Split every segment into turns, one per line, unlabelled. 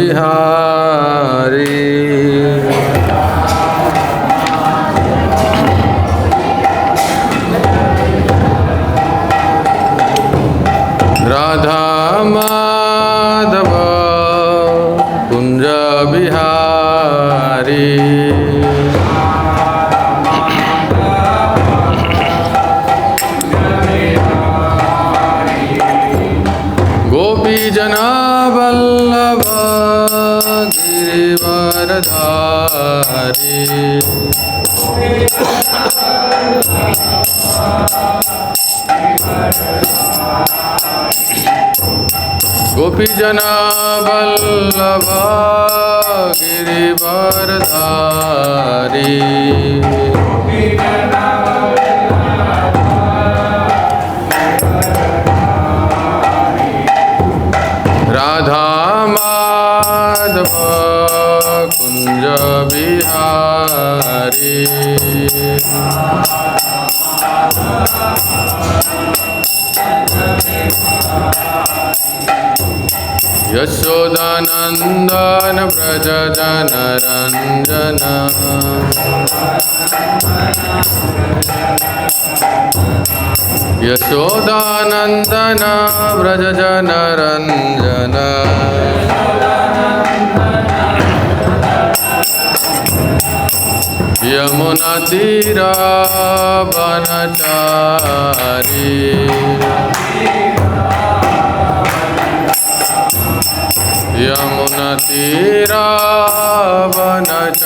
बिहारी। राधा माधव कुंज बिहारी। गोपी जना वल्लभ गिरिवरधारी। गोपी जना वल्लभ गिरिवरधारी। राधा माधव कुंज बिहारी। यशोदानंदन व्रज जनरंजन। यशोदानंदन व्रज जनरंजन। यमुना तीरा वनचारी। यमुना तीरा वनचारी।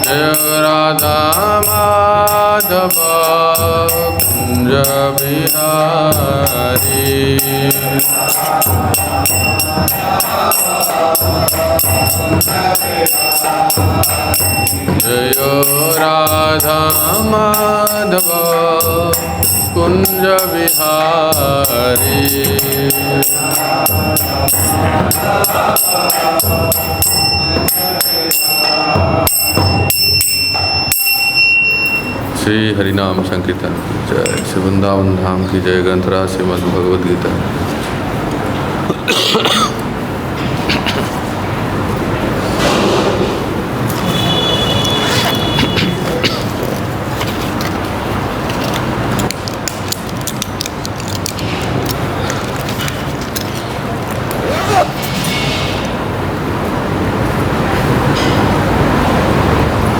जय राधा माधव कुंज बिहारी। जय राधा माधव कुंज बिहारी। श्री हरिनाम संकीर्तन जय। श्री वृंदावन धाम की जय। ग्रंथराज श्रीमद् भगवद गीता।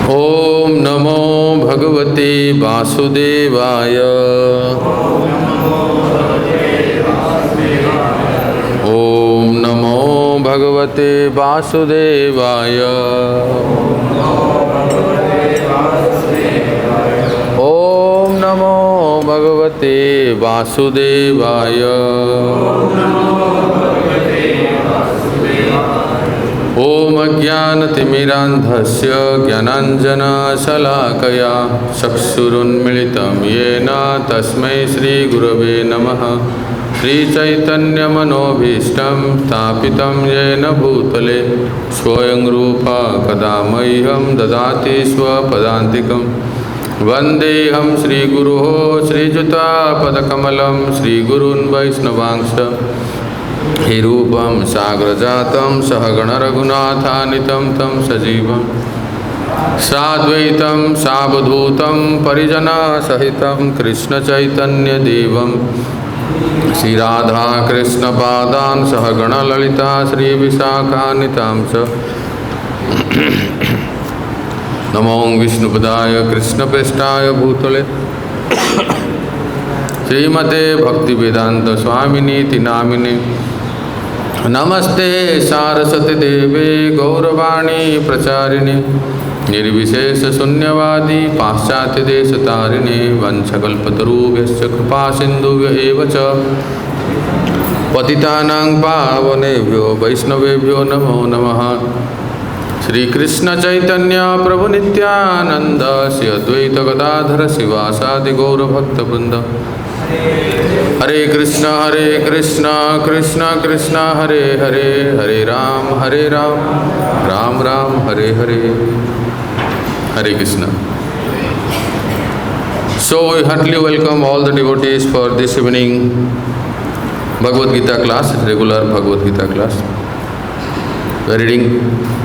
ओम नमो भगवते वासुदेवाय। ओम नमो भगवते वासुदेवाय। ओम नमो भगवते वासुदेवाय। ओम अज्ञानतिमिरान्धस्य ज्ञानाञ्जनशलाकया चक्षुरुन्मिलितं येन तस्मै श्रीगुरवे नमः। श्रीचैतन्यमनोभीष्टं स्थापितं येन भूतले स्वयं रूपा कदा मह्यं ददाति स्वपदान्तिकं। वन्देऽहं श्रीगुरोः श्रीयुतापदकमलं श्रीगुरून् वैष्णवांश्च। हे रूपं साग्रजातं सहगण रघुनाथान्वितं तं सजीवं साद्वैतं सावधूतं परिजनसहितं कृष्णचैतन्यदेवं श्रीराधा कृष्णपादान् सहगण ललिता श्रीविशाखान्वितां च। नमो विष्णुपदाय कृष्णप्रेष्ठाय भूतले श्रीमते भक्तिवेदांत स्वामिनीति नामिने। नमस्ते सारस्वती देवे गौरवाणी प्रचारिणे निर्विशेष शून्यवादी पाश्चात्य देश तारिणे। वंशकल्पतरुभ्यश्च कृपा सिन्धुभ्य एव च पतितानां पावनेभ्यो वैष्णवेभ्यो नमो नमः। श्री कृष्ण चैतन्य प्रभु नित्यानंद श्री अद्वैत गदाधर शिवासादि गौर भक्त वृंद। हरे कृष्ण कृष्ण कृष्ण हरे हरे, हरे राम राम राम हरे हरे। हरे Krishna. So we heartily welcome all the devotees for this evening Bhagavad Gita class, regular Bhagavad Gita class. We are reading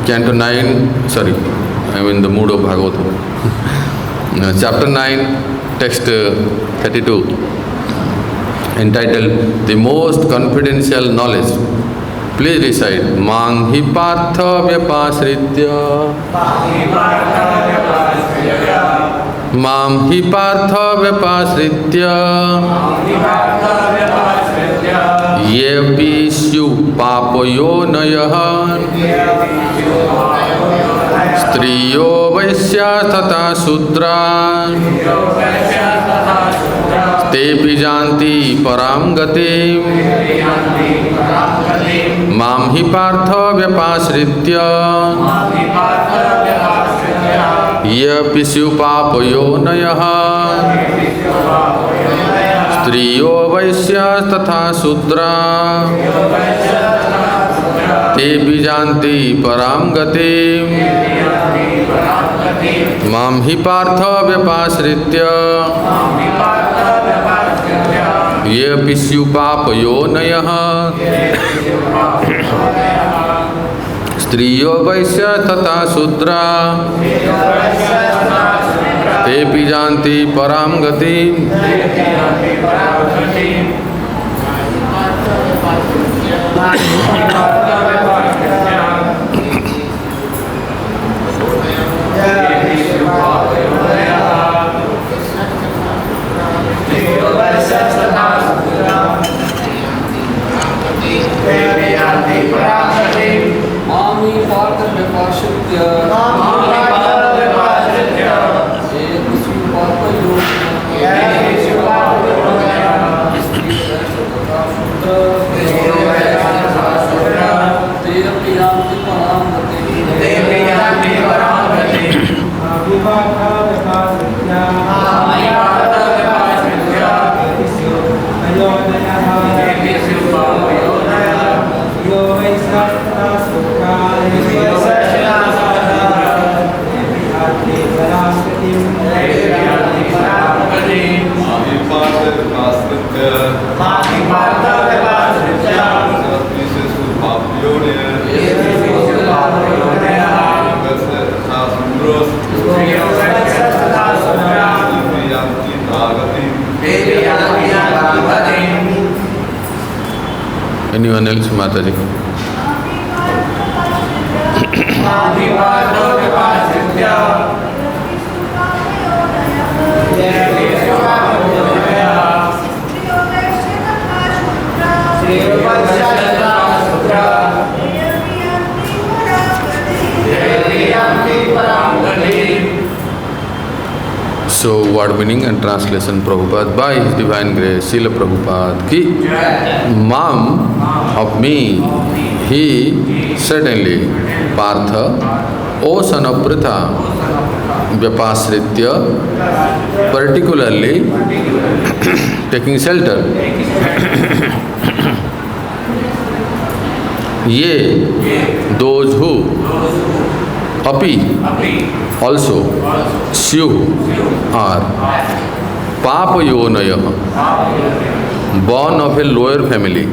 Canto 9, sorry, I am in the mood of Bhagavatam. Chapter 9, text 32, entitled The Most Confidential Knowledge. Please recite. Mang hi partha vyapasritya. Mam hi partha vyapasritya. Yepi syu papayo nayah. Striyo vaisya tata sudra. Tepi janti param gatim. Mam hi partha vyapasritya. Yepi syu papayo nayah. Striyo vaisya tatha sudra. Tepi janti param gatim. Mam hi partha vyapasritya. Yepi syu papayo nayah. Striyo vaisya tata sudra. Tepi janti param gatim. Anyone else, Mataji? So, word meaning and translation Prabhupada by His Divine Grace, Srila Prabhupada ki Mam of me, he certainly, Partha, O son of Pritha, Vyapasritya, particularly taking shelter. Ye, those who, Api, also, Syu are Papayonaya, born of a lower family.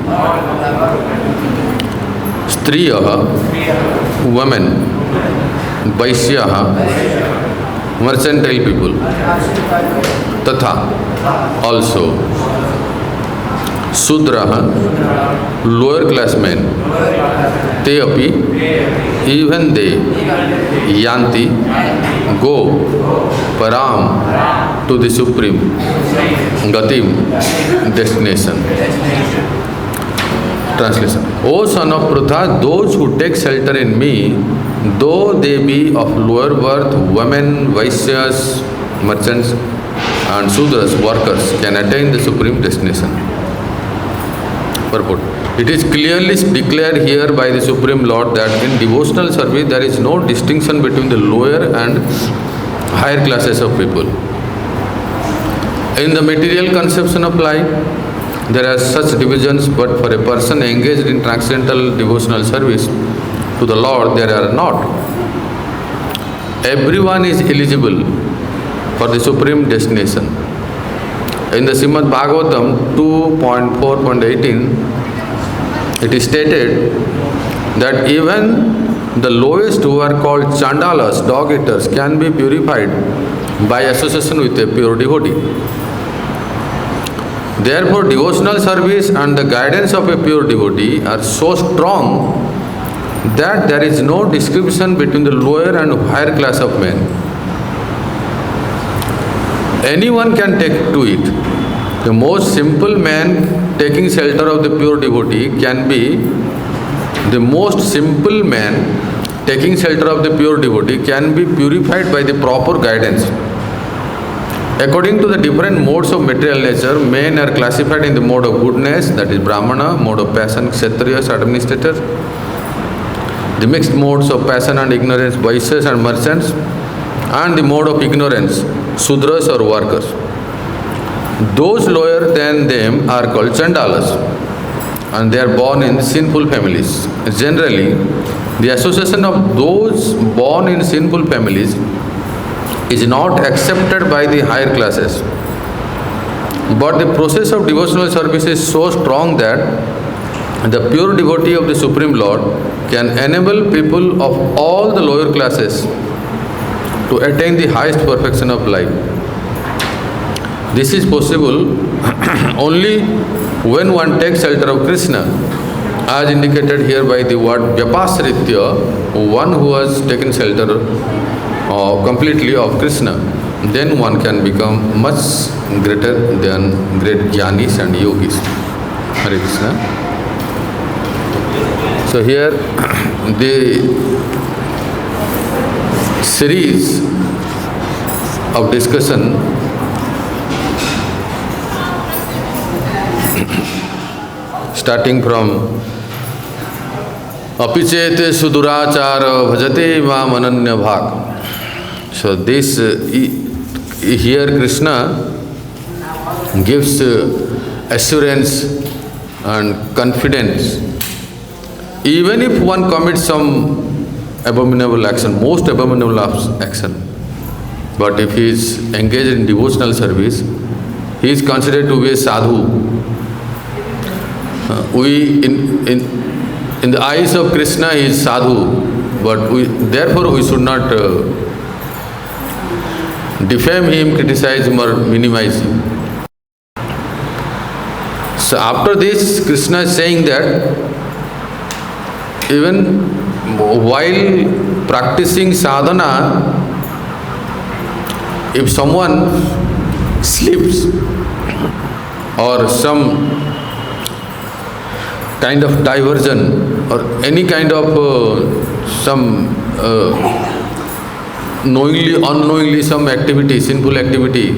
Striya, women. Vaisya, mercantile people. Tatha, also. Sudra, lower class men. Te api, even they. Yanti, go. Param, to the Supreme. Gatim, destination. Translation. O son of Pritha, those who take shelter in me, though they be of lower birth, women, Vaisyas, merchants, and Sudras, workers, can attain the supreme destination. Purport. It is clearly declared here by the Supreme Lord that in devotional service there is no distinction between the lower and higher classes of people. In the material conception of life, there are such divisions, but for a person engaged in transcendental devotional service to the Lord, there are not. Everyone is eligible for the supreme destination. In the Srimad Bhagavatam 2.4.18, it is stated that even the lowest who are called chandalas, dog eaters, can be purified by association with a pure devotee. Therefore, devotional service and the guidance of a pure devotee are so strong that there is no discrimination between the lower and higher class of men. Anyone can take to it. The most simple man taking shelter of the pure devotee can be the most simple man taking shelter of the pure devotee can be purified by the proper guidance. According to the different modes of material nature, men are classified in the mode of goodness, that is Brahmana, mode of passion, Kshatriyas, administrators, the mixed modes of passion and ignorance, Vaishyas and merchants, and the mode of ignorance, Sudras or workers. Those lower than them are called Chandalas, and they are born in sinful families. Generally, the association of those born in sinful families is not accepted by the higher classes. But the process of devotional service is so strong that the pure devotee of the Supreme Lord can enable people of all the lower classes to attain the highest perfection of life. This is possible only when one takes shelter of Krishna, as indicated here by the word Vyapasritya, one who has taken shelter completely of Krishna. Then one can become much greater than great jnanis and yogis. Hare Krishna. So here the series of discussion starting from Apichete Sudurachara Bhajate Mam Ananya Bhag. So this here Krishna gives assurance and confidence. Even if one commits some abominable action, most abominable action, but if he is engaged in devotional service, he is considered to be a sadhu. In the eyes of Krishna, he is sadhu, but therefore we should not defame him, criticize him or minimize him. So after this, Krishna is saying that even while practicing sadhana, if someone sleeps or some kind of diversion or any kind of knowingly, unknowingly some activity, sinful activity,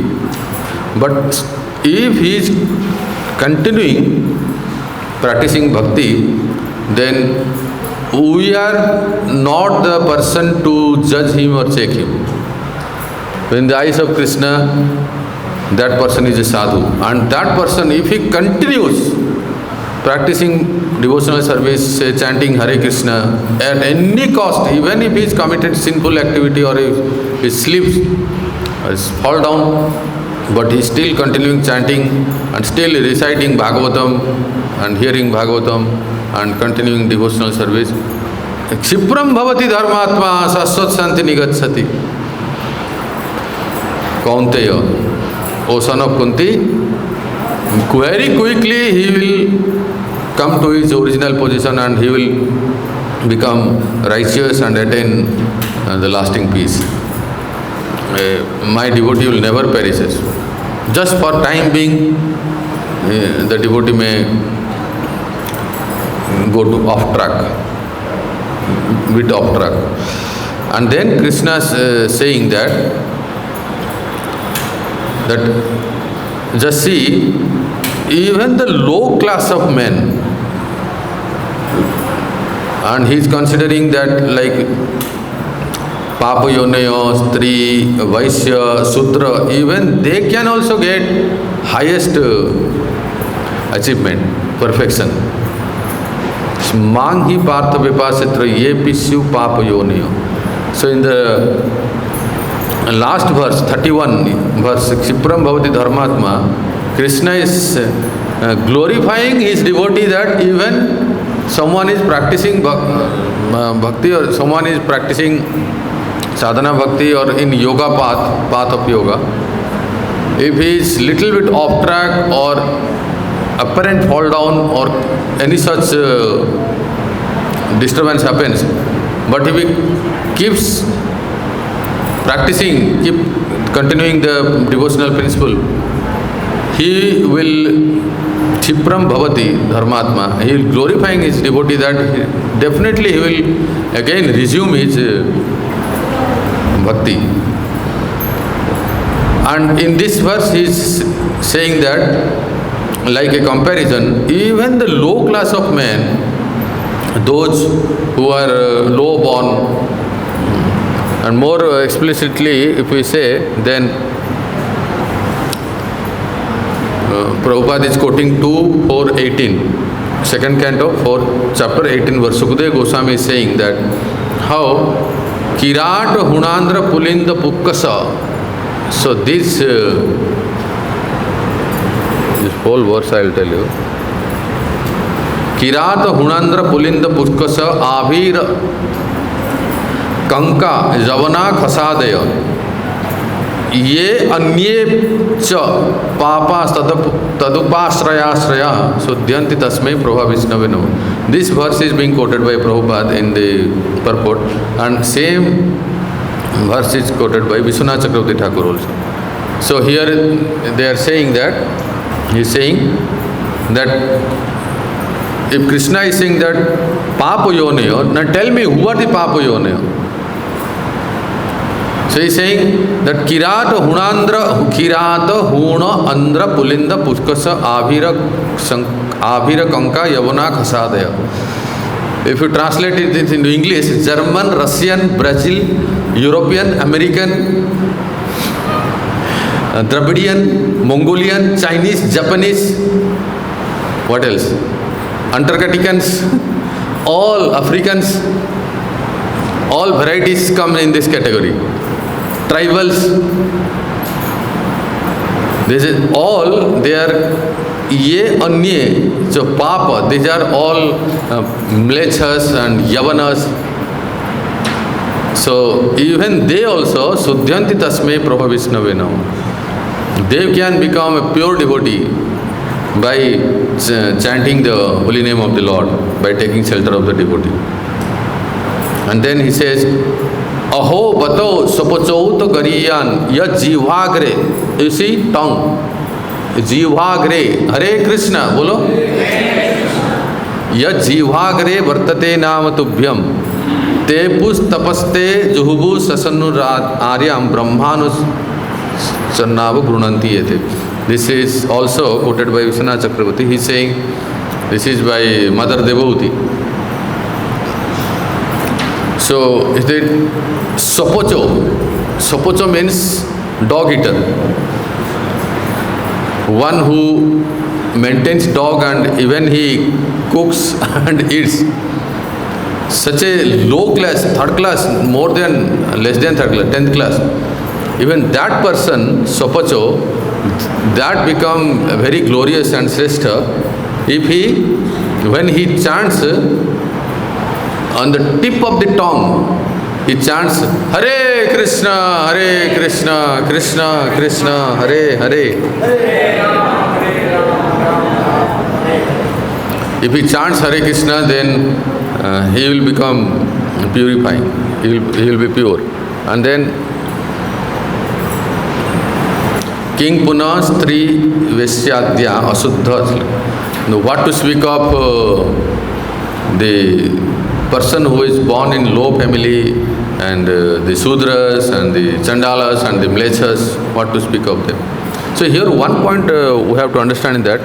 but if he is continuing practicing bhakti, then we are not the person to judge him or check him. In the eyes of Krishna, that person is a sadhu, and that person, if he continues practicing devotional service, say chanting Hare Krishna at any cost, even if he is committed sinful activity or if he sleeps or fall down, but he is still continuing chanting and still reciting Bhagavatam and hearing Bhagavatam and continuing devotional service. Kshipram bhavati dharmatma saswat santi nigacchati. Kaunteya, O son of Kunti, very quickly he will come to his original position and he will become righteous and attain the lasting peace. My devotee will never perish. Just for time being, the devotee may go to off track, bit off track. And then Krishna is saying that just see, even the low class of men, and he is considering that like Papa Yoneyo, Stri, Vaishya, Sudra, even they can also get highest achievement, perfection. Manghi Partha Vipasitra Ye Pisyu Papa Yoneyo. So in the last verse, 31 verse, Kshipram Bhavati Dharmatma, Krishna is glorifying his devotee, that even someone is practicing bhakti, or someone is practicing sadhana bhakti or in yoga path of yoga, if he is little bit off track or apparent fall down or any such disturbance happens, but if he keeps practicing, keep continuing the devotional principle, he will Chipram Bhavati Dharmatma. He will glorifying his devotee, that definitely he will again resume his bhakti. And in this verse he is saying that, like a comparison, even the low class of men, those who are low born, and more explicitly if we say, then Prabhupada is quoting 2:4:18, second canto, 4, chapter 18 verse. Sukadeva Goswami is saying that how Kirat Hunandra Pulinda Pukkasa. So this whole verse I will tell you. Kirat Hunandra Pulinda Pukkasa Avir Kanka Javana Khasadaya. ये अन्ये च पापा तदुपाश्रयाश्रया सुध्यन्ति तस्मै प्रभा विष्णवे नमः. This verse is being quoted by Prabhupada in the purport, and same verse is quoted by Vishwanath Chakravarti Thakur also. So here they are saying that, he is saying that if Krishna is saying that Papa Yoneyo, now tell me who are the Papa Yoneyo? So he is saying that Kirata Hunandra Pulinda Puskasa Abhira Kanka Yavana Khasadaya. If you translate it into English, German, Russian, Brazil, European, American, Dravidian, Mongolian, Chinese, Japanese, what else? Antarcticans, all Africans, all varieties come in this category. Tribals, this is all, they are ye anye, so papa, these are all mlechas and yavanas. So even they also Sudhyanti Tasmai Prabha Vishnave now. They can become a pure devotee by chanting the holy name of the Lord, by taking shelter of the devotee. And then he says, Aho bato sopochaut gariyan ya jivagre. You see, tongue. Jivagre. Hare Krishna. Bolo. Ya jivagre vartate nama tubhyam. Te pus tapaste juhubu sasannu aryam brahmanus sannavu grunanti yete. This is also quoted by Vishwanath Chakravarti. He is saying, this is by Mother Devavati. So, is it Sopocho? Sopocho means dog eater. One who maintains dog and even he cooks and eats. Such a low class, third class, more than, less than third class, 10th class. Even that person, Sopocho, that become very glorious and shrestha if he, when he chants, on the tip of the tongue, he chants Hare Krishna, Krishna Krishna, Hare Hare. If he chants Hare Krishna, then he will become purifying. He will be pure. And then King Puna Stri Vesyadya Asuddha. Now what to speak of the person who is born in low family, and the Sudras and the Chandalas and the Mlechas, what to speak of them. So here one point we have to understand is that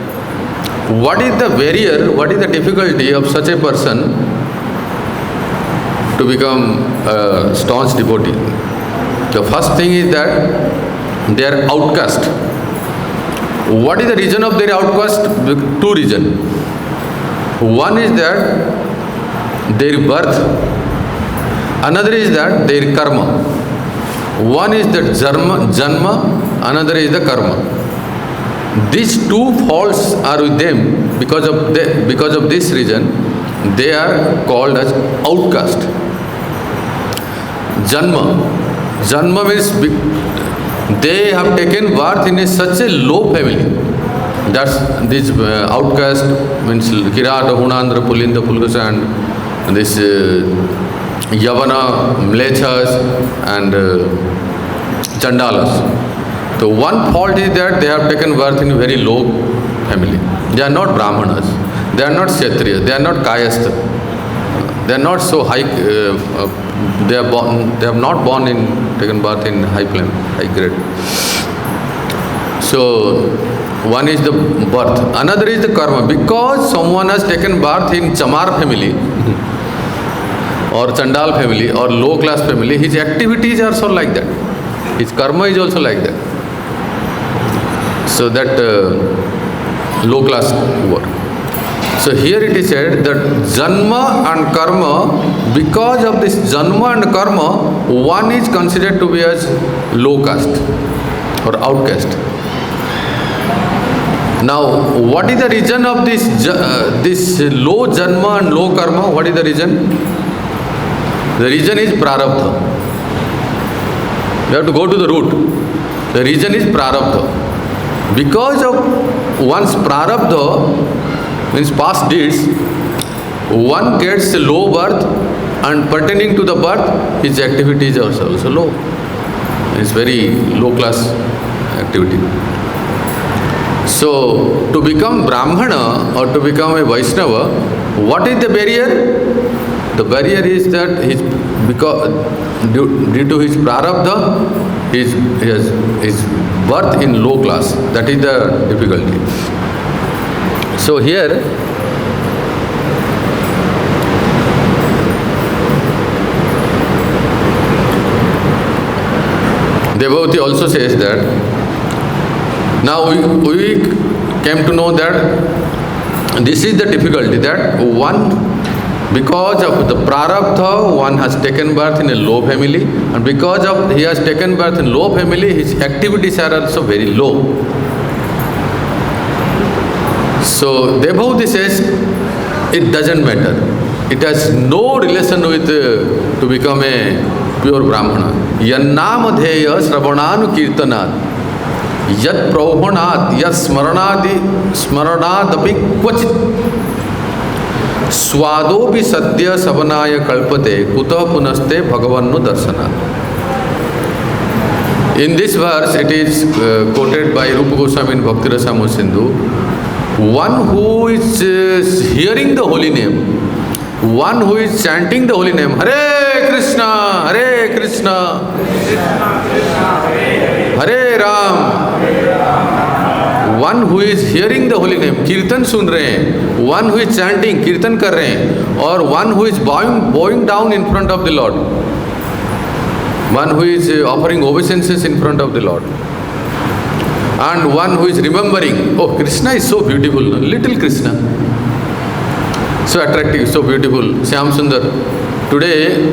what is the barrier, what is the difficulty of such a person to become a staunch devotee. The first thing is that they are outcast. What is the reason of their outcast? Two reasons. One is that their birth, another is that their karma. One is the janma, another is the karma. these two faults are with them. Because of this reason, they are called as outcast. Janma means they have taken birth in such a low family. That's this outcast means Kirata, Hunandra, Pulinda, Pulkasa, and this Yavana, Mlechas, and Chandalas. So one fault is that they have taken birth in a very low family. They are not Brahmanas, they are not Kshatriyas, they are not Kayastha, they are not so high. They have not taken birth in high grade. So one is the birth, another is the karma. Because someone has taken birth in Chamar family or Chandal family or low class family, his activities are also like that. His karma is also like that. So that low class work. So here it is said that Janma and Karma, because of this Janma and Karma, one is considered to be as low caste or outcast. Now, what is the reason of this low Janma and low Karma? What is the reason? The reason is Prarabdha. You have to go to the root. The reason is Prarabdha. Because of one's Prarabdha, means past deeds, one gets a low birth, and pertaining to the birth, his activities are also low. It's very low class activity. So, to become Brahmana or to become a Vaishnava, what is the barrier? The barrier is that due to his Prarabdha, his birth in low class. That is the difficulty. So here, Devavati also says that, now we came to know that this is the difficulty, that one, because of the Prarabdha, one has taken birth in a low family, and because of he has taken birth in low family, his activities are also very low. So Devavati says, it doesn't matter. It has no relation with to become a pure Brahmana. Yannamadheya sravananu kirtanat yat prauhanat yat smaranadapi kvachit swadopi sadya savanaya kalpate kuta punaste bhagavannu darsanat. In this verse, it is quoted by Rupa Goswami in Bhakti Rasamrita Sindhu. One who is hearing the holy name, one who is chanting the holy name, Hare Krishna, Hare Krishna, Hare Ram. One who is hearing the holy name, Kirtan sun rahe hain, one who is chanting, Kirtan kar rahe hain, or one who is bowing down in front of the Lord, one who is offering obeisances in front of the Lord, and one who is remembering, oh, Krishna is so beautiful, little Krishna, so attractive, so beautiful, Shyam Sundar. Today,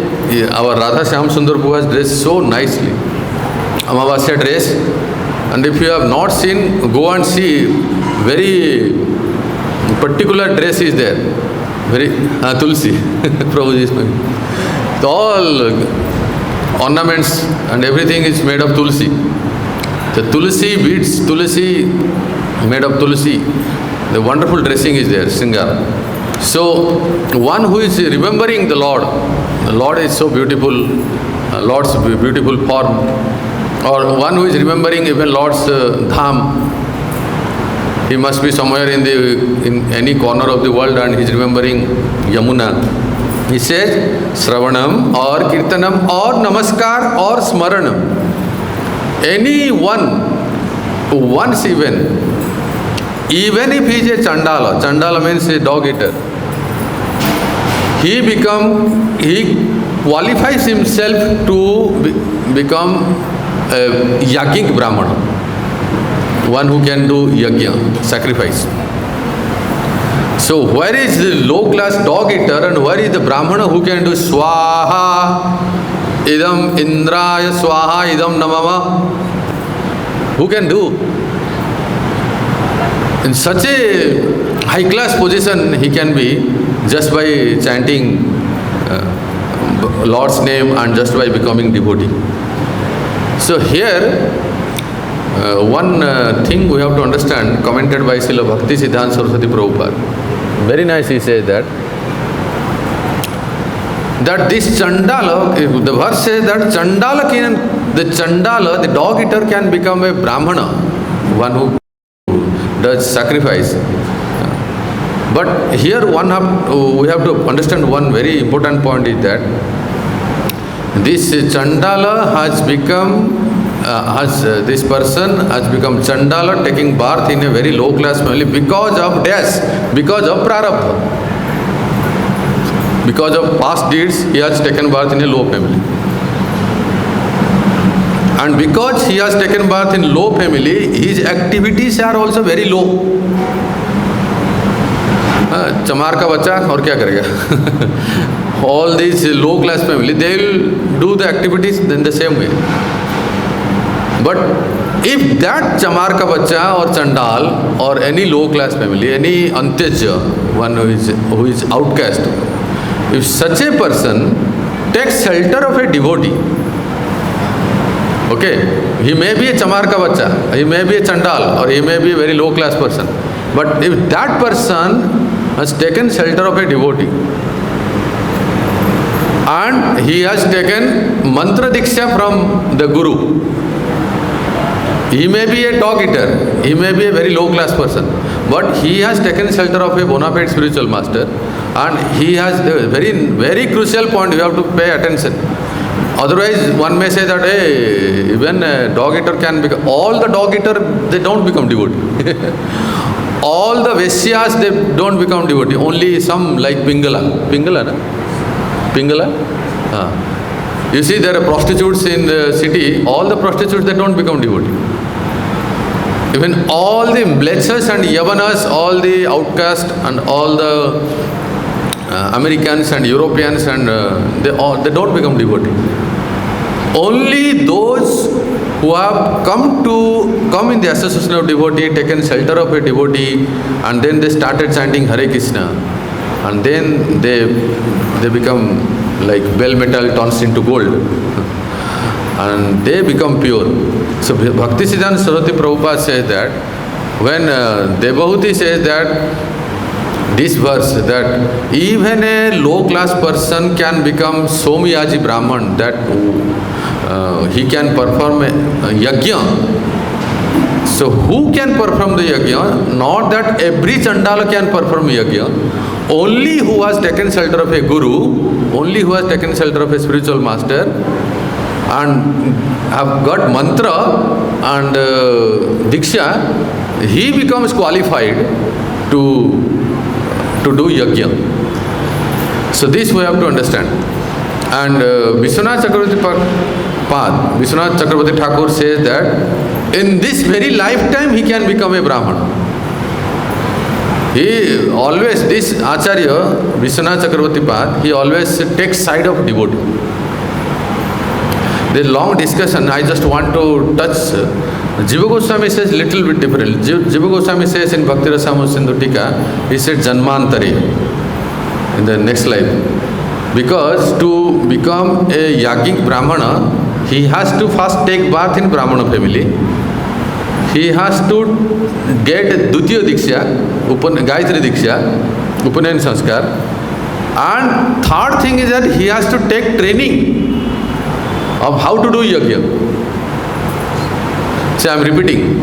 our Radha Shyam Sundar who has dressed so nicely, Amavasya dress, and if you have not seen, go and see, very particular dress is there, very, Tulsi, Prabhuji is my, all ornaments and everything is made of Tulsi. The Tulsi beads, Tulsi, made of Tulsi, the wonderful dressing is there, Singara. So, one who is remembering the Lord is so beautiful, Lord's beautiful form, or one who is remembering even Lord's Dham, he must be somewhere in any corner of the world and he is remembering Yamuna. He says, Sravanam or Kirtanam or Namaskar or Smaranam. Anyone who once even if he is a Chandala means a dog eater, he qualifies himself to become a Yajnik Brahmana, one who can do Yajna, sacrifice. So where is the low class dog eater and where is the Brahmana who can do Swaha, Idam Indraya Swaha, Idam Namama? Who can do? in such a high class position he can be just by chanting Lord's name and just by becoming devotee. So here one thing we have to understand, commented by Srila Bhakti Siddhanta Saraswati Prabhupada. Very nice, he says that this Chandala, the verse says that the dog eater can become a Brahmana, one who does sacrifice. But here we have to understand one very important point is that this Chandala has become, this person has become Chandala, taking birth in a very low class family because of death, because of prarabdha. Because of past deeds, he has taken birth in a low family. And because he has taken birth in low family, his activities are also very low. चमार का बच्चा और क्या करेगा? All these low class family, they will do the activities in the same way. But if that chamar ka bacha or chandal or any low class family, any antejya, one who is outcast, if such a person takes shelter of a devotee, okay, he may be a chamar ka bacha, he may be a chandal, or he may be a very low class person, but if that person has taken shelter of a devotee and he has taken mantra diksha from the guru, he may be a dog eater, he may be a very low class person, but he has taken shelter of a bona fide spiritual master, and he has a very crucial point you have to pay attention. Otherwise one may say that, hey, even a dog eater can become, all the dog eater, they don't become devotee. All the Vaisyas, they don't become devotee, only some like Pingala. You see, there are prostitutes in the city, all the prostitutes, they don't become devotee. Even all the mlechas and yavanas, all the outcasts and all the Americans and Europeans, and they don't become devotee. Only those who have come in the association of devotee, taken shelter of a devotee, and then they started chanting Hare Krishna, and then they become like bell metal turns into gold, and they become pure. So Bhakti Siddhanta Saraswati Prabhupada says that when Devahuti says that this verse, that even a low class person can become Somyaji Brahman, that he can perform a yajna. So who can perform the yajna? Not that every Chandala can perform yajna. Only who has taken shelter of a guru, only who has taken shelter of a spiritual master and have got mantra and diksha, he becomes qualified to do yajna. So this we have to understand. And Vishwanath Chakravarti Thakur says that in this very lifetime he can become a Brahman. He always, this Acharya, Vishwanath Chakravarti Pad, he always takes side of devotee. There is long discussion, I just want to touch. Jiva Goswami says little bit different. Jiva Goswami says in Bhakti Rasamrita Sindhu Tika, he said Janmantari, in the next life. Because to become a Yajnik Brahmana, he has to first take birth in Brahmana family. He has to get Dutiya Diksha, Gayatri Diksha, Upanayan Sanskar. And third thing is that he has to take training of how to do yajna. So I am repeating.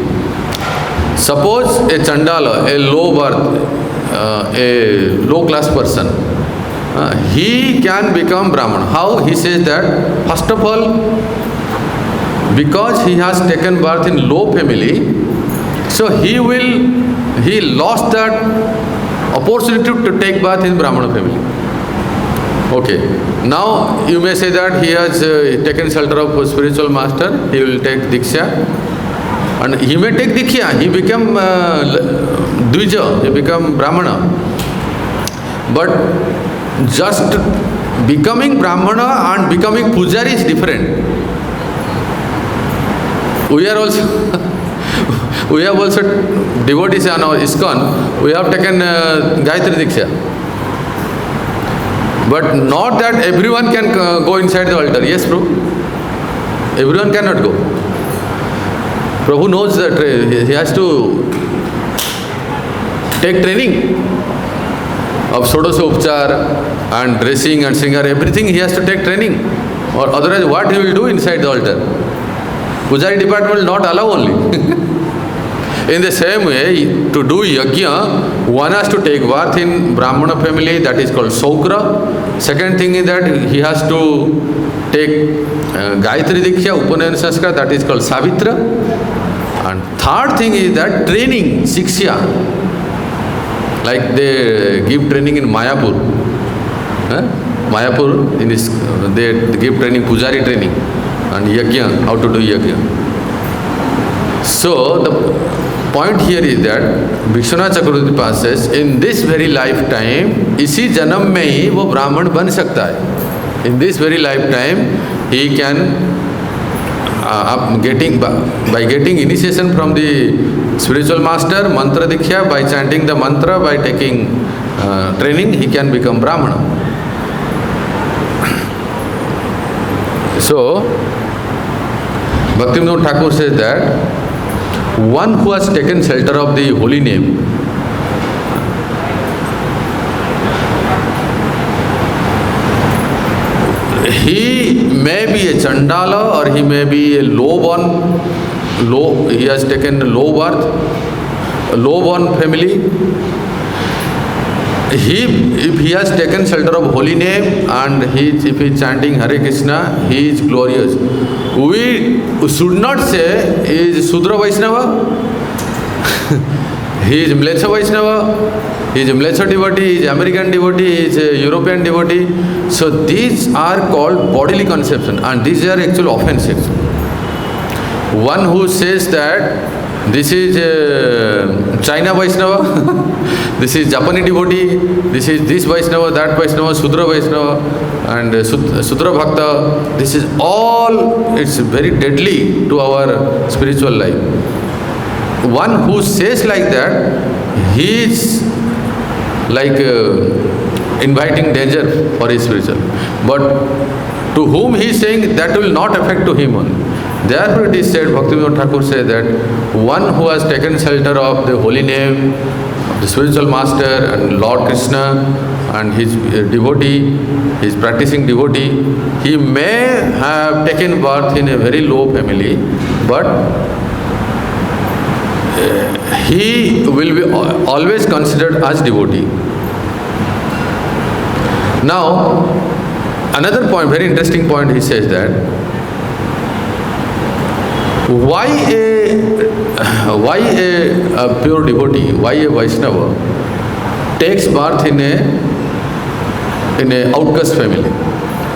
Suppose a Chandala, a low birth, a low class person, he can become Brahman. How? He says that, first of all, because he has taken birth in low family, so he lost that opportunity to take birth in Brahmana family. Okay. Now you may say that he has taken shelter of a spiritual master, he will take Diksha, and he may take Diksha, he become Dvija, he become Brahmana. But just becoming Brahmana and becoming Pujari is different. We are also We have also devotees on our ISKCON, we have taken Gayatri Diksha. But not that everyone can go inside the altar. Yes, Prabhu? Everyone cannot go. Prabhu knows that he has to take training of Shodasha Upchar and dressing and singer, everything he has to take training. Or otherwise what he will do inside the altar? Pujari department will not allow only. In the same way, to do yajna, one has to take birth in Brahmana family, that is called Saukra. Second thing is that he has to take Gayatri Diksha, Upanayana Sanskar, that is called Savitra. And third thing is that training, Shiksha. Like they give training in Mayapur. Mayapur, in this, they give training, Pujari training, and yajna, how to do yajna. So the point here is that Vishwanath Chakravarti Pad says, in this very lifetime, इसी जन्म में ही वो ब्राह्मण बन सकता है. In this very lifetime, he can by getting initiation from the spiritual master, mantra diksha, by chanting the mantra, by taking training, he can become Brahmana. So, Bhaktivinoda Thakur says that one who has taken shelter of the holy name, he may be a Chandala or he may be a he has taken low birth, low-born family. If he has taken shelter of holy name and if he is chanting Hare Krishna, he is glorious. We should not say he is Sudra Vaishnava, he is Mlecha Vaishnava, he is Mlecha devotee, he is American devotee, he is a European devotee. So these are called bodily conception, and these are actual offenses. One who says that this is China Vaishnava, this is Japanese devotee, this Vaishnava, that Vaishnava, Sudra Vaishnava and Sudra Bhakta, this is all, it's very deadly to our spiritual life. One who says like that, he is like inviting danger for his spiritual. But to whom he is saying, that will not affect to him only. Therefore it is said, Bhaktivinoda Thakur says that one who has taken shelter of the holy name, the spiritual master and Lord Krishna and his devotee, his practicing devotee, he may have taken birth in a very low family, but he will be always considered as devotee. Now, another point, very interesting point, he says that why a pure devotee, why a Vaishnava takes birth in a outcast family,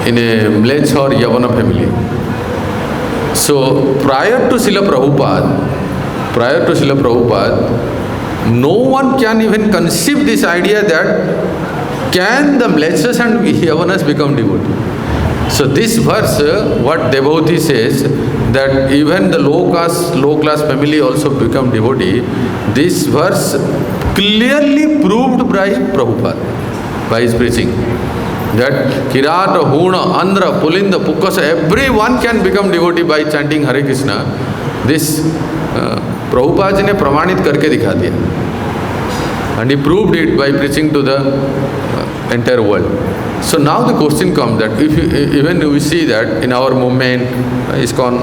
in a Mlech or Yavana family. So prior to Srila Prabhupada, no one can even conceive this idea that can the Mlechas and Yavanas become devotees. So this verse, what devotee says, that even the low class family also become devotee, this verse clearly proved by Prabhupada, by his preaching, that Kirata, Huna, Andhra, Pulinda, Pukkasa, everyone can become devotee by chanting Hare Krishna. This Prabhupada ji ne pramanit karke dikha diya. And he proved it by preaching to the entire world. So now the question comes that if even we see that in our movement, ISKCON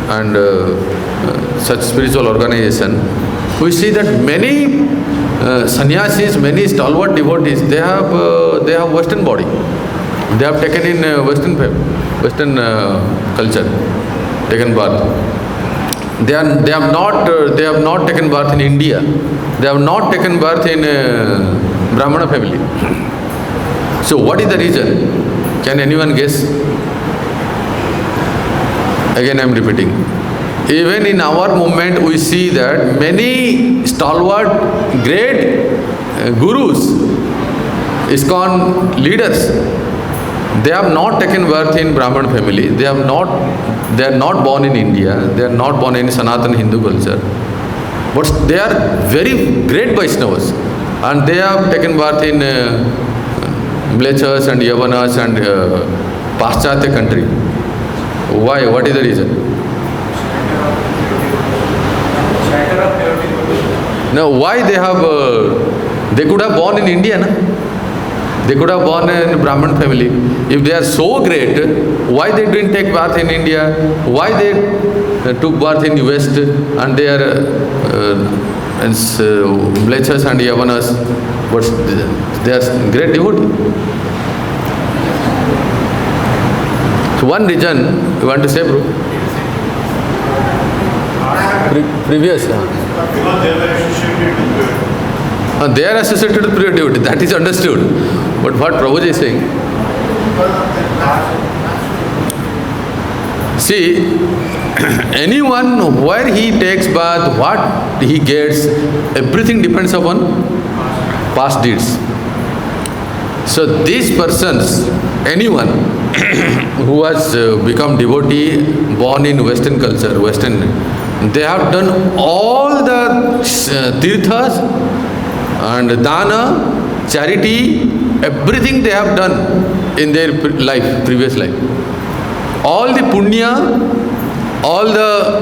and such spiritual organization, we see that many sannyasis, many stalwart devotees, they have Western body. They have taken in Western culture, taken birth. They have not taken birth in India. They have not taken birth in Brahmana family. So what is the reason? Can anyone guess? Again I am repeating. Even in our movement we see that many stalwart, great gurus, ISKCON leaders, they have not taken birth in Brahman family. They are not born in India. They are not born in Sanatana Hindu culture. But they are very great Vaishnavas, and they have taken birth in Mlechas and Yavanas and Paschatya country. Why? What is the reason? Now, why they have? They could have born in India, na? They could have born in a Brahmin family. If they are so great, why they didn't take birth in India? Why they took birth in West and they are Mlechas and Yavanas, but they are great devotee. So one reason you want to say, bro? Previous. They are associated with pure devotee. That is understood. But what Prabhuji is saying, see, anyone where he takes bath, what he gets, everything depends upon past deeds. So these persons, anyone who has become devotee, born in Western culture, they have done all the tirthas and dana, charity, everything they have done in their life, previous life. All the punya, all the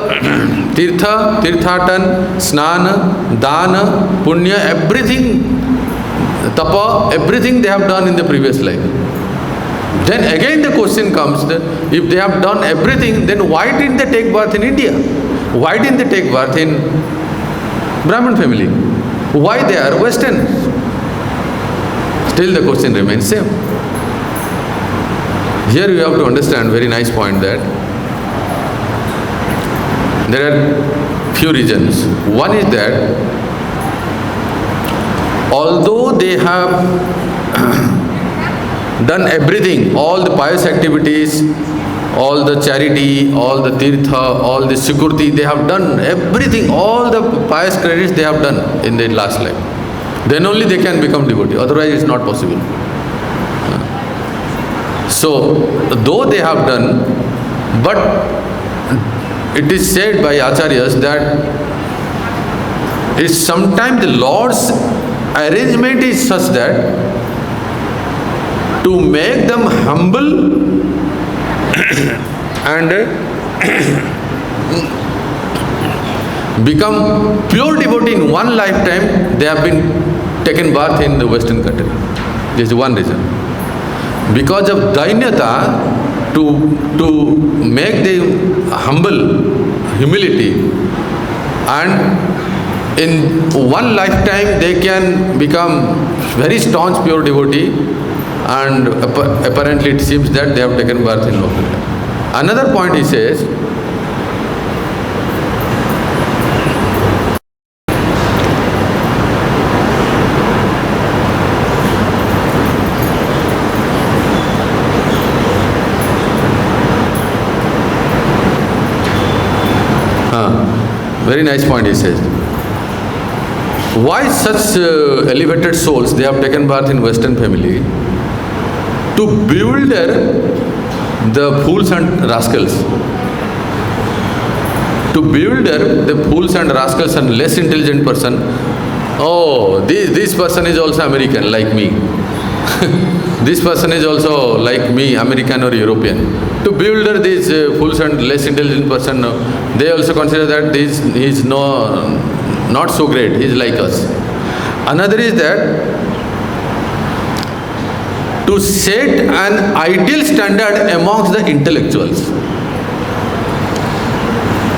tirthatan, snana, dana, punya, everything, tapa, everything they have done in the previous life. Then again the question comes, that if they have done everything, then why didn't they take birth in India? Why didn't they take birth in Brahmin family? Why they are Western? Still the question remains same. Here you have to understand very nice point that there are few reasons. One is that although they have done everything, all the pious activities, all the charity, all the tirtha, all the sikurti, they have done everything, all the pious credits they have done in their last life. Then only they can become devotee, otherwise it's not possible. So, though they have done, but it is said by acharyas that it's sometimes the Lord's arrangement is such that to make them humble and become pure devotee in one lifetime, they have been taken birth in the Western country. This is one reason. Because of dainyata, to make them humble, humility, and in one lifetime they can become very staunch pure devotee, and apparently it seems that they have taken birth in local life. Another point he says, very nice point he says. Why such elevated souls, they have taken birth in Western family? To bewilder the fools and rascals. To bewilder the fools and rascals and less intelligent person. Oh, this person is also American like me. This person is also like me, American or European. To bewilder these fools and less intelligent person, they also consider that he is not so great, he is like us. Another is that to set an ideal standard amongst the intellectuals.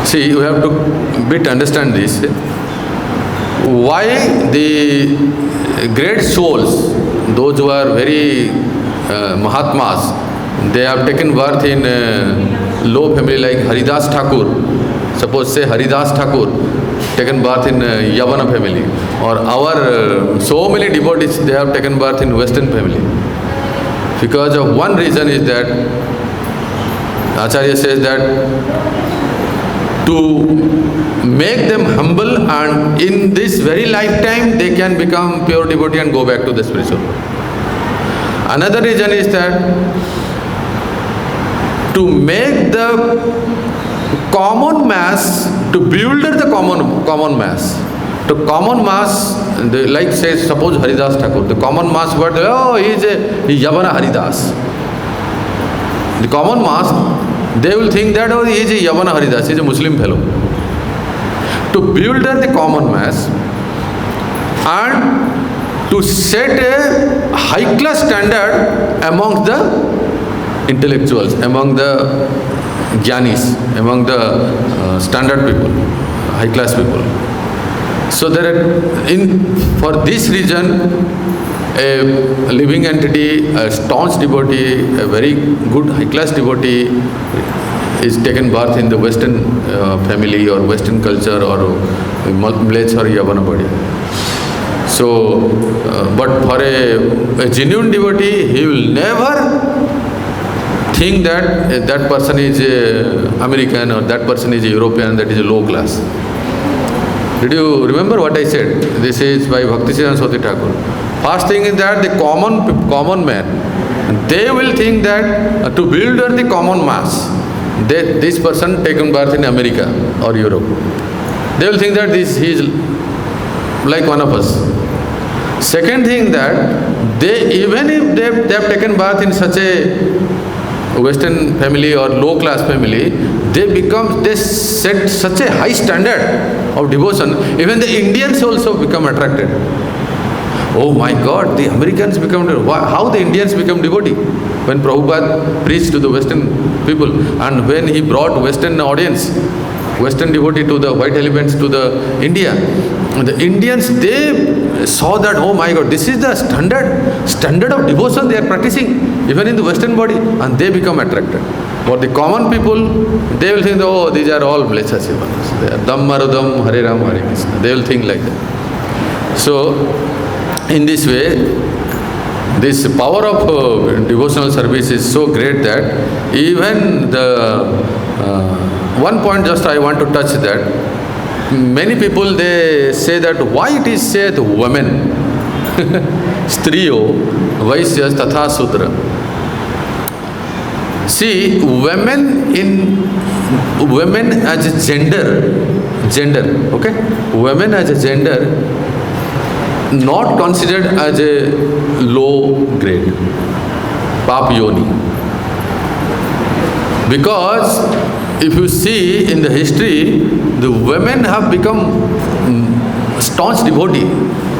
See, you have to understand this. Why the great souls, those who are very Mahatmas, they have taken birth in low family like Haridas Thakur. Suppose say Haridas Thakur taken birth in Yavana family, or our so many devotees, they have taken birth in Western family. Because of one reason is that Acharya says that to make them humble, and in this very lifetime they can become pure devotee and go back to the spiritual world. Another reason is that to make the common mass to bewilder the common mass. To common mass, like say, suppose Haridas Thakur, the common mass word, oh, he's Yavana Haridas. The common mass, they will think that, oh, he is a Yavana Haridas, he is a Muslim fellow. To bewilder the common mass and to set a high-class standard among the intellectuals, among the Gyanis, among the standard people, high-class people. So for this reason, a living entity, a staunch devotee, a very good high-class devotee is taken birth in the Western family or Western culture or Mlech or Yavana body. So, but for a genuine devotee, he will never think that that person is American or that person is European, that is a low class. Did you remember what I said? This is by Bhaktisiddhanta Saraswati Thakur. First thing is that the common man, they will think that to build the common mass, this person taken birth in America or Europe, they will think that he is like one of us. Second thing that even if they have taken birth in such a Western family or low class family, they set such a high standard of devotion. Even the Indians also become attracted. Oh my God, the Americans become, how the Indians become devotee? When Prabhupada preached to the Western people and when he brought Western audience, Western devotee to the white elephants to the India, the Indians, they saw that, oh my God, this is the standard of devotion they are practicing even in the Western body, and they become attracted. For the common people, they will think, oh, these are all Mlechachivanas. They are Dhammarudam, Hare Ram, Hare Krishna. They will think like that. So, in this way, this power of devotional service is so great that even one point just I want to touch that. Many people, they say that why it is said women, Striyo, Vaisyas, Tatha Sudra. See, women as a gender, okay? Women as a gender, not considered as a low grade, Pap Yoni. Because if you see in the history, the women have become staunch devotee.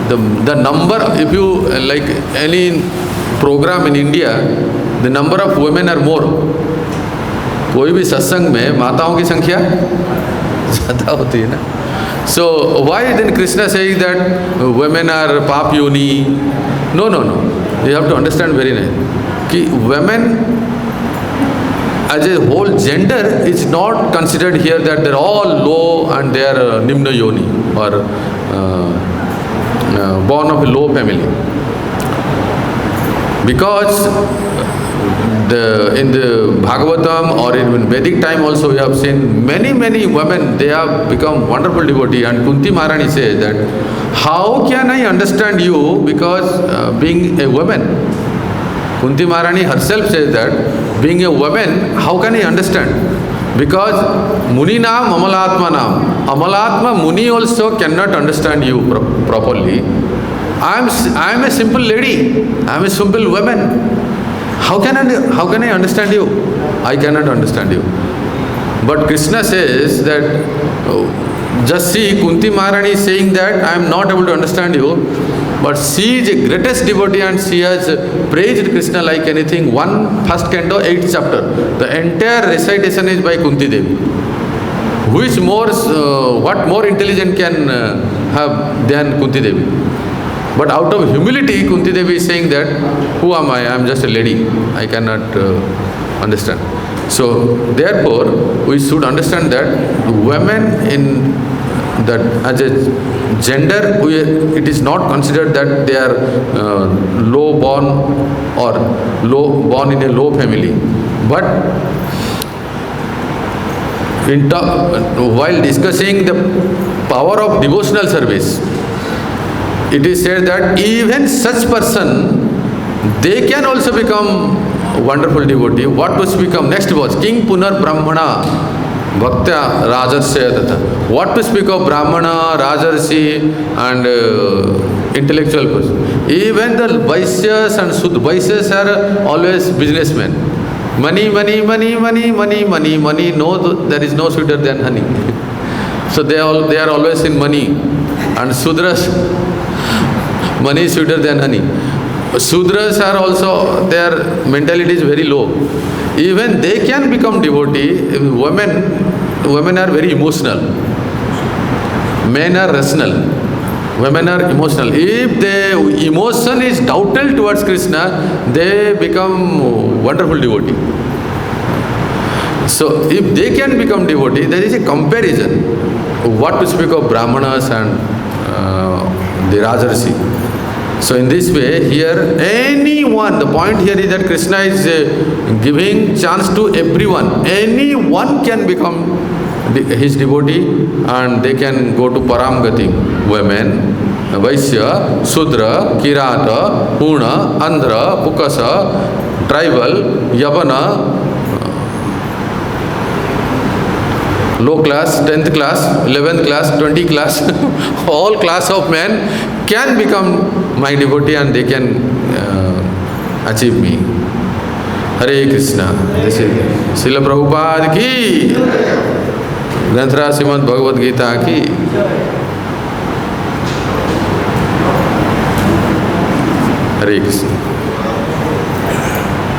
The number, if you like any program in India, the number of women are more. कोई भी सत्संग में माताओं की संख्या ज़्यादा होती है ना. So why then Krishna saying that women are Pap Yoni? No. You have to understand very nice. कि women as a whole gender is not considered here that they are all low and they are Nimna Yoni or born of a low family. Because in the Bhagavatam or in Vedic time also we have seen many women, they have become wonderful devotee, and Kunti Maharani says that, how can I understand you because being a woman? Kunti Maharani herself says that, being a woman, how can I understand? Because Muni Nam, Amalatma Nam. Amalatma Muni also cannot understand you properly. I am a simple lady. I am a simple woman. How can I understand you? I cannot understand you. But Krishna says that, just see, Kunti Maharani is saying that I am not able to understand you, but she is the greatest devotee and she has praised Krishna like anything. First canto, 8th chapter. The entire recitation is by Kunti Devi. Who is more, what more intelligent can have than Kunti Devi? But out of humility, Kunti Devi is saying that, who am I? I am just a lady. I cannot understand. So, therefore, we should understand that women in that as a gender, it is not considered that they are low born or born in a low family. But while discussing the power of devotional service, it is said that even such person, they can also become wonderful devotee. What was become? Next was King Punar Brahmana. Bhaktya Rajarshya Tata. What to speak of Brahmana, Rajarshi and intellectual person? Even the Vaisyas and Sudra, Vaisyas are always businessmen. Money, money, money, money, money, money, money. No, there is no sweeter than honey. So they are always in money. And Sudras, money is sweeter than honey. Sudras are also, their mentality is very low. Even they can become devotee. Women are very emotional. Men are rational. Women are emotional. If the emotion is doubtful towards Krishna, they become wonderful devotee. So if they can become devotee, there is a comparison. What to speak of Brahmanas and the Rajarshi. So in this way, here anyone, the point here is that Krishna is giving chance to everyone. Anyone can become his devotee and they can go to Paramgati. Women, Vaisya, Sudra, Kirata, Puna, Andhra, Pukasa, tribal, Yavana, low class, 10th class, 11th class, 20 class, all class of men can become my devotee and they can achieve me. Hare Krishna. This is Srila Prabhupada ki, Granthra Srimad Bhagavad Gita ki. Hare Krishna.